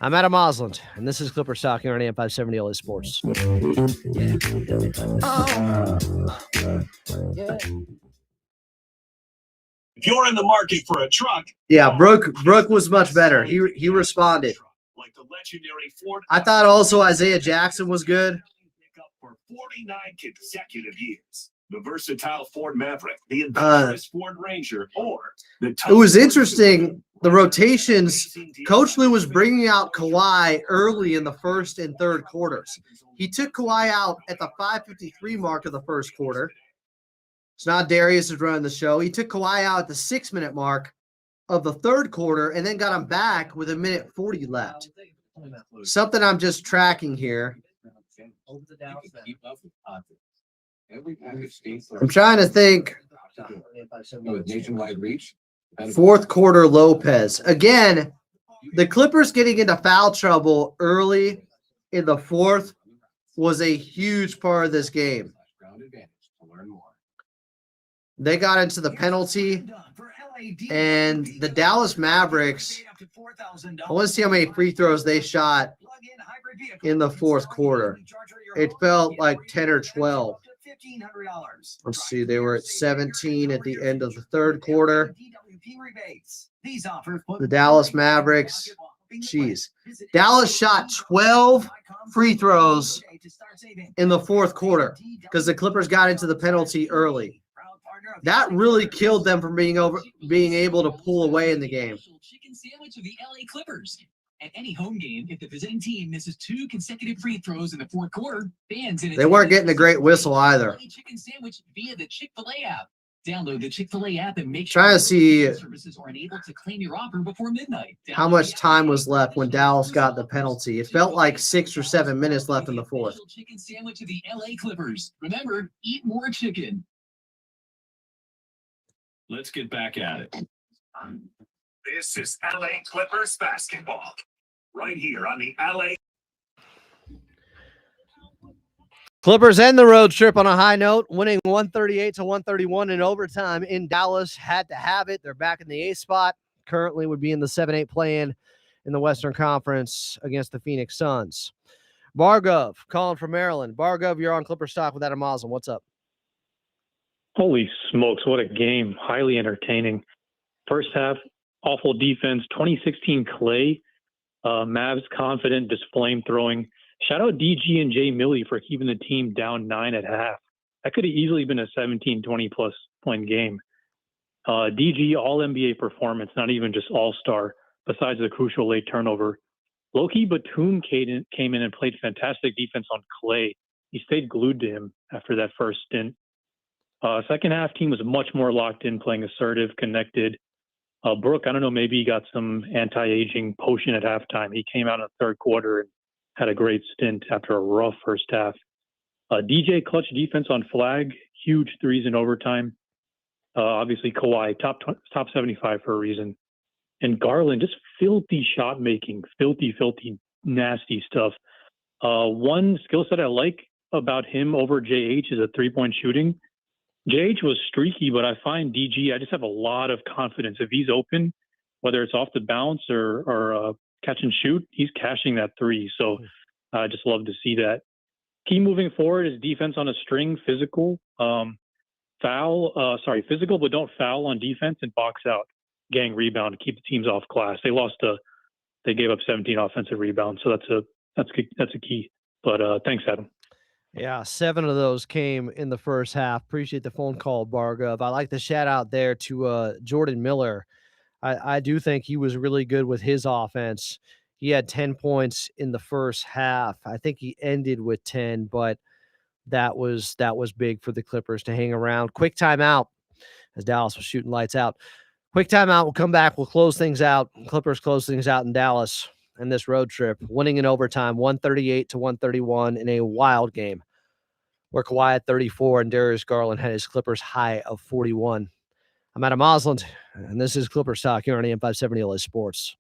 I'm Adam Osland, and this is Clippers Talk here on AM 570 LA Sports. If you're in the market for a truck, Yeah, Brook was much better. He responded. like the legendary Ford. I thought also Isaiah Jackson was good. For 49 consecutive years. The versatile Ford Maverick, the adventurous Ford Ranger, or the It was interesting, the rotations. Coach Lou was bringing out Kawhi early in the first and third quarters. He took Kawhi out at the 5:53 mark of the first quarter. It's not Darius is running the show. He took Kawhi out at the 6-minute mark of the third quarter and then got him back with 1:40 left. Something I'm just tracking here. I'm trying to think. Nationwide reach. Fourth quarter Lopez. Again, the Clippers getting into foul trouble early in the fourth was a huge part of this game. They got into the penalty, and the Dallas Mavericks, I want to see how many free throws they shot in the fourth quarter. It felt like 10 or 12. Let's see, they were at 17 at the end of the third quarter. The Dallas Mavericks, Dallas shot 12 free throws in the fourth quarter because the Clippers got into the penalty early. That really killed them from being able to pull away in the game. Chicken sandwich of the LA Clippers. At any home game, if the visiting team misses 2 consecutive free throws in the fourth quarter, fans in They weren't getting a great whistle either. Chicken sandwich via the Chick-fil-A app. Download the Chick-fil-A app and make sure services are enabled to claim your offer before midnight. How much time was left when Dallas got the penalty? It felt like 6 or 7 minutes left in the fourth. Chicken sandwich of the LA Clippers. Remember, eat more chicken. Let's get back at it. This is LA Clippers basketball. Right here on the LA. Clippers end the road trip on a high note, winning 138-131 in overtime in Dallas. Had to have it. They're back in the 8th spot. Currently would be in the 7-8 play-in in the Western Conference against the Phoenix Suns. Bargov calling from Maryland. Bargov, you're on Clippers Talk with Adam Osland. What's up? Holy smokes, what a game. Highly entertaining. First half, awful defense. 2016 Clay. Mavs confident, just flame throwing. Shout out DG and Jay Millie for keeping the team down 9 at half. That could have easily been a 17, 20-plus point game. DG all-NBA performance, not even just all-star, besides the crucial late turnover. Loki Batum came in and played fantastic defense on Clay. He stayed glued to him after that first stint. Second half team was much more locked in, playing assertive, connected. Brook, I don't know, maybe he got some anti-aging potion at halftime. He came out in the third quarter and had a great stint after a rough first half. DJ clutch defense on flag, huge threes in overtime. Obviously Kawhi, top 75 for a reason. And Garland, just filthy shot making, filthy, nasty stuff. One skill set I like about him over JH is a three-point shooting. JH was streaky, but I find DG, I just have a lot of confidence. If he's open, whether it's off the bounce or catch and shoot, he's cashing that three. So I just love to see that. Key moving forward is defense on a string, physical, physical, but don't foul on defense and box out, gang rebound to keep the teams off glass. They gave up 17 offensive rebounds. So that's a key. But thanks, Adam. Yeah, 7 of those came in the first half. Appreciate the phone call, Bargov. I like the shout out there to Jordan Miller. I do think he was really good with his offense. He had 10 points in the first half. I think he ended with 10, but that was big for the Clippers to hang around. Quick timeout as Dallas was shooting lights out. Quick timeout. We'll come back. We'll close things out. Clippers close things out in Dallas in this road trip, winning in overtime, 138-131 in a wild game where Kawhi had 34 and Darius Garland had his Clippers high of 41. I'm Adam Osland, and this is Clippers Talk here on AM 570 LA Sports.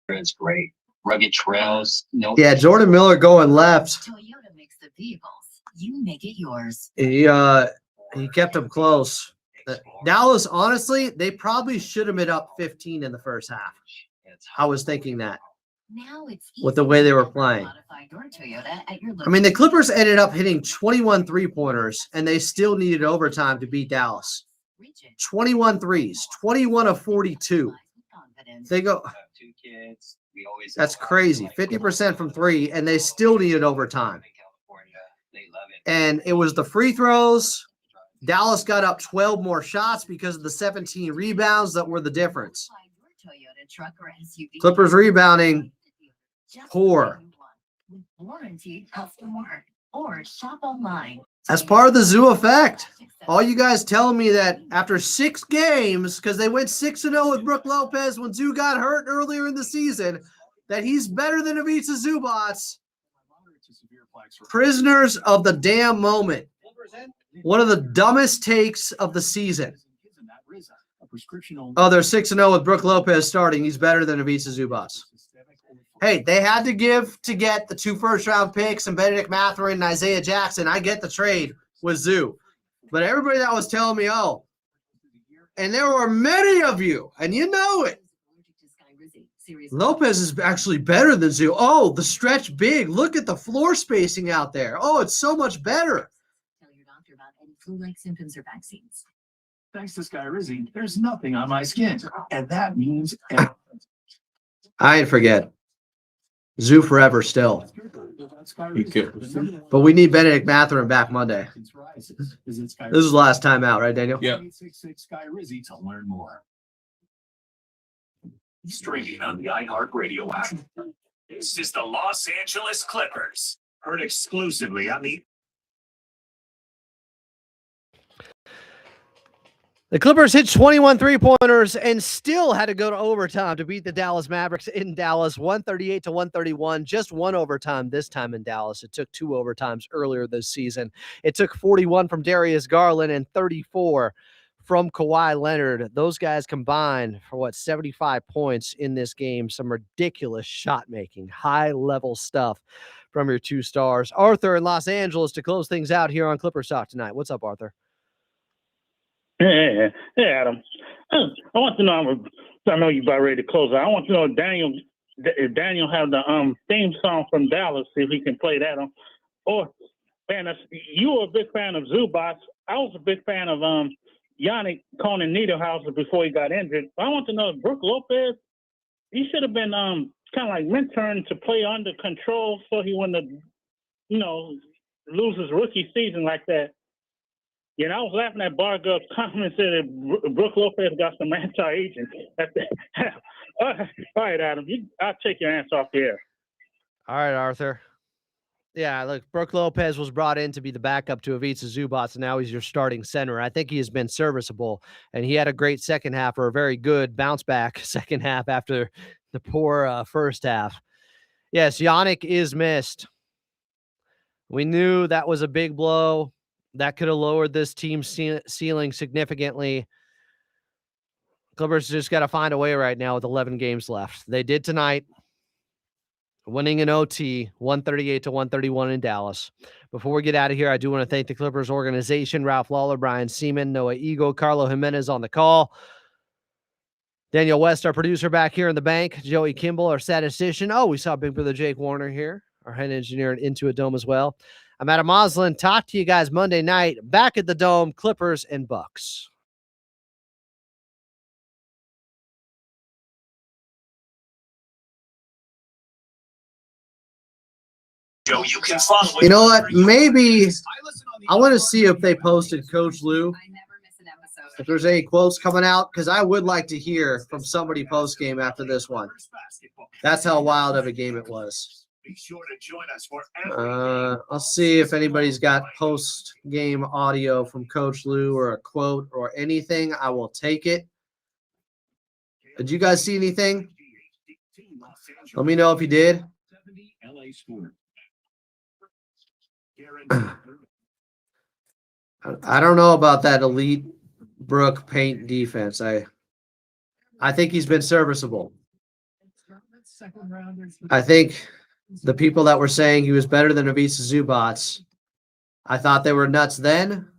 It's great. Rugged trails. Yeah, Jordan Miller going left. Toyota makes the vehicles. You make it yours. He kept them close. Dallas, honestly, they probably should have been up 15 in the first half. I was thinking that. Now it's with the way they were playing. I mean, the Clippers ended up hitting 21 three-pointers, and they still needed overtime to beat Dallas. 21 threes, 21 of 42. They go. That's crazy. 50% from three, and they still needed overtime. And it was the free throws. Dallas got up 12 more shots because of the 17 rebounds that were the difference. Clippers rebounding poor. As part of the zoo effect. All you guys telling me that after 6 games, because they went 6-0 with Brook Lopez when Zoo got hurt earlier in the season, that he's better than Ivica Zubac. Prisoners of the damn moment. One of the dumbest takes of the season. Oh, they're 6-0 with Brook Lopez starting. He's better than Ivica Zubac. Hey, they had to give to get the 2 first-round picks and Benedict Mathurin and Isaiah Jackson. I get the trade with Zoo. But everybody that was telling me, and there were many of you, and you know it. Lopez is actually better than Zoo. Oh, the stretch big. Look at the floor spacing out there. Oh, it's so much better. Tell your doctor about any flu-like symptoms or vaccines. Thanks to Skyrizi, there's nothing on my skin. And that means I ain't forget. Zoo forever still. But we need Benedict Mathurin back Monday. This is the last time out, right, Daniel? Yeah. Skyrizi to learn more. Streaming on the iHeartRadio app. This is the Los Angeles Clippers. Heard exclusively on the The Clippers hit 21 three-pointers and still had to go to overtime to beat the Dallas Mavericks in Dallas, 138-131. Just 1 overtime this time in Dallas. It took 2 overtimes earlier this season. It took 41 from Darius Garland and 34 from Kawhi Leonard. Those guys combined for 75 points in this game. Some ridiculous shot making, high-level stuff from your 2 stars. Arthur in Los Angeles to close things out here on Clippers Talk tonight. What's up, Arthur? Hey, Adam. I want to know. I know you're about ready to close out. I want to know if Daniel have the theme song from Dallas. See if he can play that on. Or, man, you were a big fan of Zubac. I was a big fan of Yannick Conan Niederhauser before he got injured. I want to know if Brook Lopez. He should have been kind of like mentoring to play under control so he wouldn't have, lose his rookie season like that. You know, I was laughing at Bargov's comment said that Brook Lopez got some anti-aging. All right, Adam, I'll take your answer off the air. All right, Arthur. Yeah, look, Brook Lopez was brought in to be the backup to Ivica Zubac, and now he's your starting center. I think he has been serviceable, and he had a great second half, or a very good bounce-back second half after the poor first half. Yes, Yannick is missed. We knew that was a big blow. That could have lowered this team's ceiling significantly. Clippers just got to find a way right now with 11 games left. They did tonight. winning in OT, 138-131 in Dallas. Before we get out of here, I do want to thank the Clippers organization, Ralph Lawler, Brian Seaman, Noah Eagle, Carlo Jimenez on the call. Daniel West, our producer back here in the bank. Joey Kimball, our statistician. Oh, we saw Big Brother Jake Warner here, our head engineer at Into a Dome as well. I'm Adam Moslin. Talk to you guys Monday night. Back at the Dome, Clippers and Bucks. You know what? Maybe I want to see if they posted Coach Lou. If there's any quotes coming out, because I would like to hear from somebody post game after this one. That's how wild of a game it was. I'll see if anybody's got post game audio from Coach Lou or a quote or anything. I will take it. Did you guys see anything? Let me know if you did. I don't know about that elite Brook paint defense. I think he's been serviceable. I think the people that were saying he was better than Ivica Zubac, I thought they were nuts then.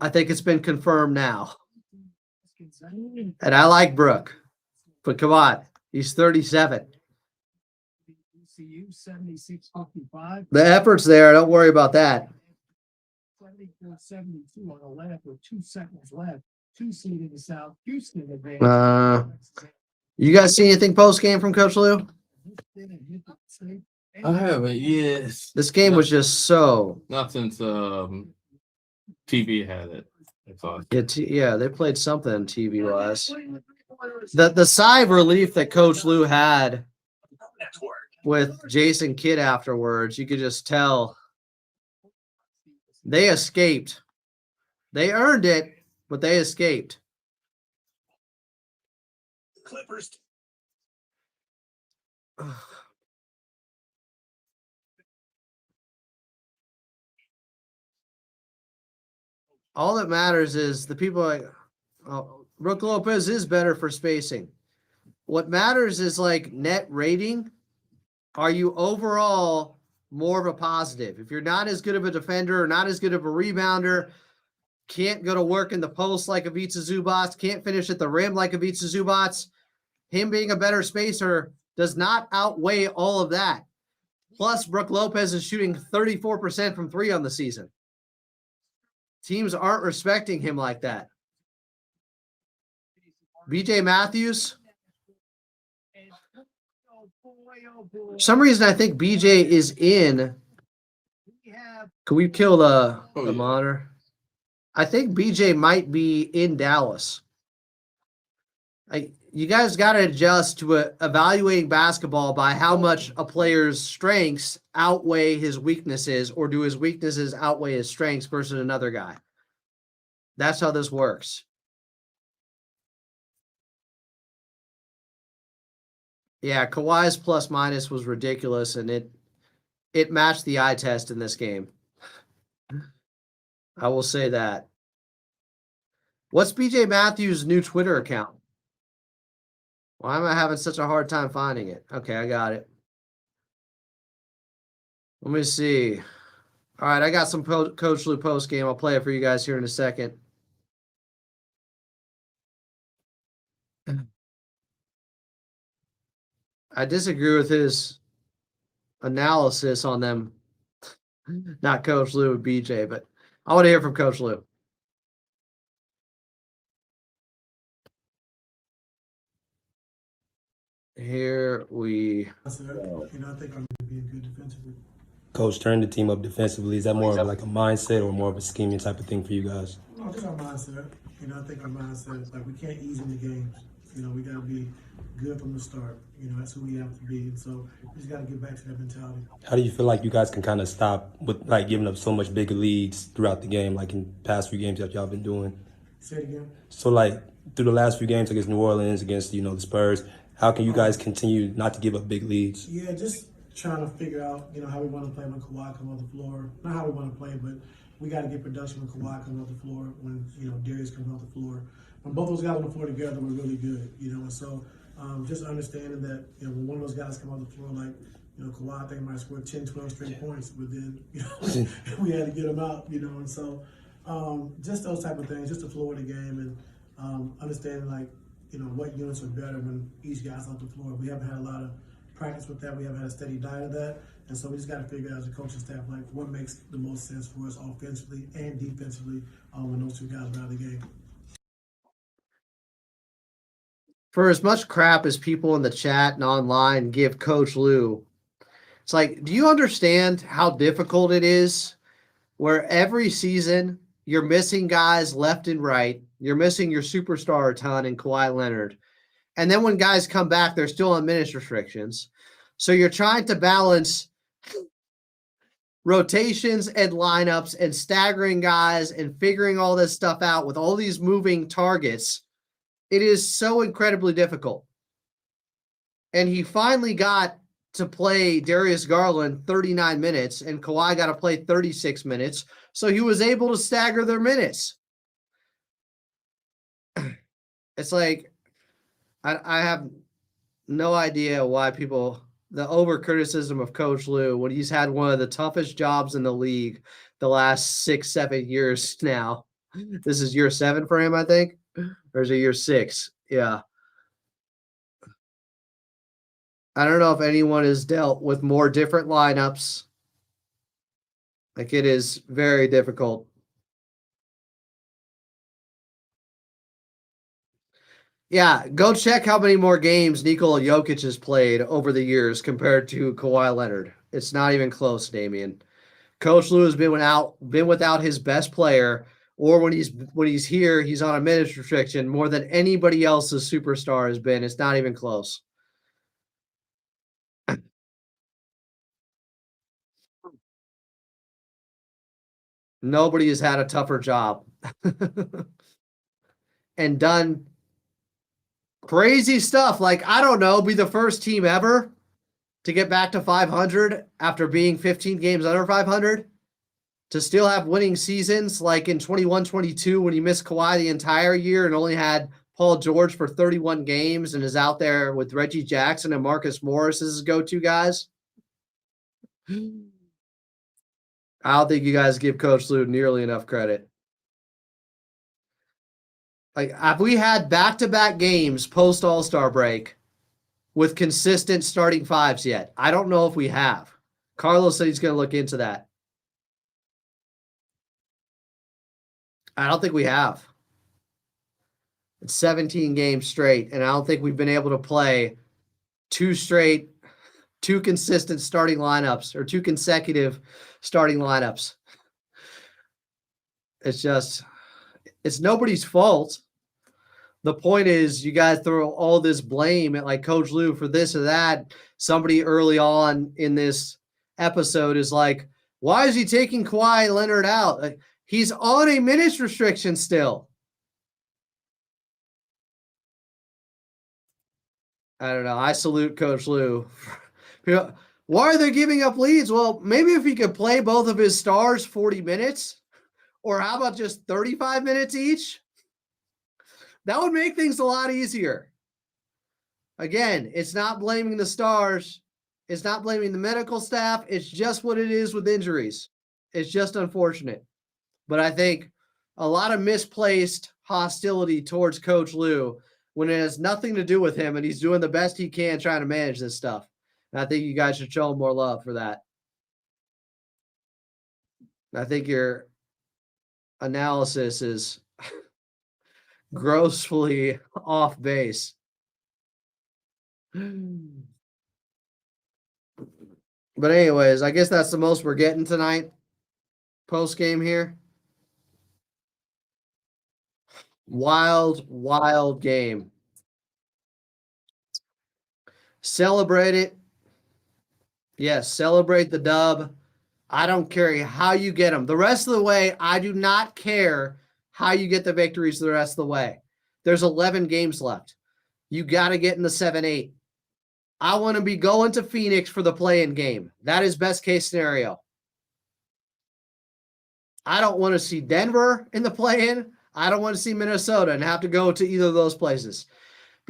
I think it's been confirmed now. And I like Brook, but come on, he's 37. The effort's there. Don't worry about that. 74-72 on the left with 2 seconds left. 2 seed in the South. Houston advanced. You guys see anything post game from Coach Lou? I haven't. Yes. This game was just so. Not since TV had it. I thought. Yeah, they played something TV wise. The sigh of relief that Coach Lou had with Jason Kidd afterwards, you could just tell they escaped. They earned it, but they escaped. Clippers. All that matters is the people like Brook Lopez is better for spacing. What matters is like net rating. Are you overall more of a positive? If you're not as good of a defender or not as good of a rebounder, can't go to work in the post like Ivica Zubac, can't finish at the rim like Ivica Zubac, him being a better spacer does not outweigh all of that. Plus, Brook Lopez is shooting 34% from 3 on the season. Teams aren't respecting him like that. BJ Matthews. For some reason, I think BJ is in. Can we kill the monitor? I think BJ might be in Dallas. You guys got to adjust to evaluating basketball by how much a player's strengths outweigh his weaknesses, or do his weaknesses outweigh his strengths versus another guy. That's how this works. Yeah, Kawhi's plus minus was ridiculous, and it matched the eye test in this game. I will say that. What's BJ Matthews' new Twitter account? Why am I having such a hard time finding it? Okay, I got it. Let me see. All right, I got some Coach Lou post game. I'll play it for you guys here in a second. I disagree with his analysis on them. Not Coach Lou and BJ, but I want to hear from Coach Lou. Here we go. I think I'm going to be a good defensively. Coach, turn the team up defensively. Is that more of like a mindset or more of a scheming type of thing for you guys? No, just our mindset. I think our mindset is like we can't ease into games. We got to be good from the start. That's who we have to be. And so we just got to get back to that mentality. How do you feel like you guys can kind of stop with like giving up so much bigger leads throughout the game, like in past few games that y'all been doing? Say it again. So like through the last few games against New Orleans, against, the Spurs, how can you guys continue not to give up big leads? Yeah, just trying to figure out, how we want to play when Kawhi comes off the floor. Not how we want to play, but we got to get production when Kawhi comes off the floor, when, Darius comes off the floor. When both those guys on the floor together, we're really good, and so just understanding that, when one of those guys come off the floor, like Kawhi, I think, might score 10, 12 straight points, but then, we had to get him out, and so just those type of things, just the floor of the game and understanding, like, what units are better when each guy's off the floor. We haven't had a lot of practice with that. We haven't had a steady diet of that. And so we just got to figure out as a coaching staff, like, what makes the most sense for us offensively and defensively when those two guys are out of the game. For as much crap as people in the chat and online give Coach Lue, it's like, do you understand how difficult it is where every season you're missing guys left and right? You're missing your superstar a ton in Kawhi Leonard. And then when guys come back, they're still on minutes restrictions. So you're trying to balance rotations and lineups and staggering guys and figuring all this stuff out with all these moving targets. It is so incredibly difficult. And he finally got to play Darius Garland 39 minutes, and Kawhi got to play 36 minutes. So he was able to stagger their minutes. It's like, I have no idea why people, the over criticism of Coach Lue when he's had one of the toughest jobs in the league the last 6-7 years now. This is year 7 for him, I think. Or is it year 6? Yeah. I don't know if anyone has dealt with more different lineups. Like, it is very difficult. Yeah, go check how many more games Nikola Jokic has played over the years compared to Kawhi Leonard. It's not even close, Damian. Coach Lue has been without his best player, or when he's here, he's on a minutes restriction more than anybody else's superstar has been. It's not even close. Nobody has had a tougher job and done crazy stuff. Like, I don't know, be the first team ever to get back to 500 after being 15 games under 500, to still have winning seasons like in 21-22 when he missed Kawhi the entire year and only had Paul George for 31 games and is out there with Reggie Jackson and Marcus Morris as his go-to guys. I don't think you guys give Coach Lue nearly enough credit. Like, have we had back-to-back games post All-Star break with consistent starting fives yet? I don't know if we have. Carlos said he's going to look into that. I don't think we have. It's 17 games straight, and I don't think we've been able to play two consistent starting lineups or 2 consecutive starting lineups. It's nobody's fault. The point is, you guys throw all this blame at like Coach Lue for this or that. Somebody early on in this episode is like, why is he taking Kawhi Leonard out? Like, he's on a minutes restriction still. I don't know. I salute Coach Lue. Why are they giving up leads? Well, maybe if he could play both of his stars 40 minutes, or how about just 35 minutes each? That would make things a lot easier. Again, it's not blaming the stars. It's not blaming the medical staff. It's just what it is with injuries. It's just unfortunate. But I think a lot of misplaced hostility towards Coach Lue when it has nothing to do with him and he's doing the best he can trying to manage this stuff. And I think you guys should show him more love for that. I think your analysis is grossly off base. But anyways, I guess that's the most we're getting tonight. Post game here. Wild game. Celebrate it. Yes, celebrate the dub. I don't care how you get them. The rest of the way, I do not care how you get the victories the rest of the way. There's 11 games left. You got to get in the 7-8. I want to be going to Phoenix for the play-in game. That is best case scenario. I don't want to see Denver in the play-in. I don't want to see Minnesota and have to go to either of those places.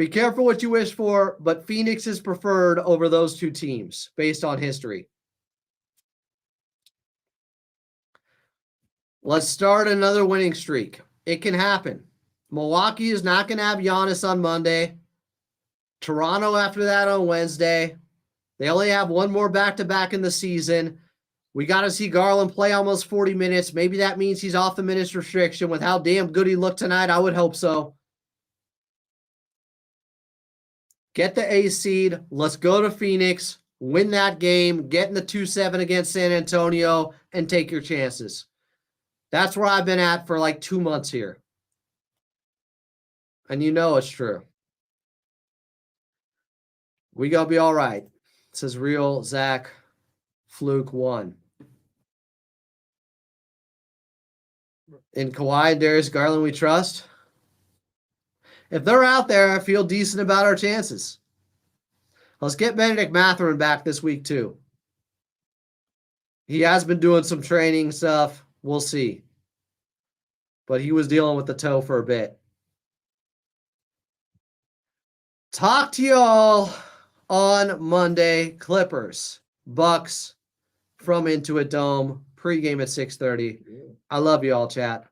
Be careful what you wish for, but Phoenix is preferred over those two teams based on history. Let's start another winning streak. It can happen. Milwaukee is not going to have Giannis on Monday. Toronto after that on Wednesday. They only have one more back-to-back in the season. We got to see Garland play almost 40 minutes. Maybe that means he's off the minutes restriction. With how damn good he looked tonight, I would hope so. Get the A seed. Let's go to Phoenix, win that game, get in the 2-7 against San Antonio, and take your chances. That's where I've been at for like 2 months here. And you know it's true. We going to be all right. It says real Zach Fluke 1. In Kawhi and Darius Garland, we trust. If they're out there, I feel decent about our chances. Let's get Benedict Mathurin back this week, too. He has been doing some training stuff. We'll see. But he was dealing with the toe for a bit. Talk to y'all on Monday. Clippers, Bucks from Intuit Dome. Pregame at 6:30. I love you all, chat.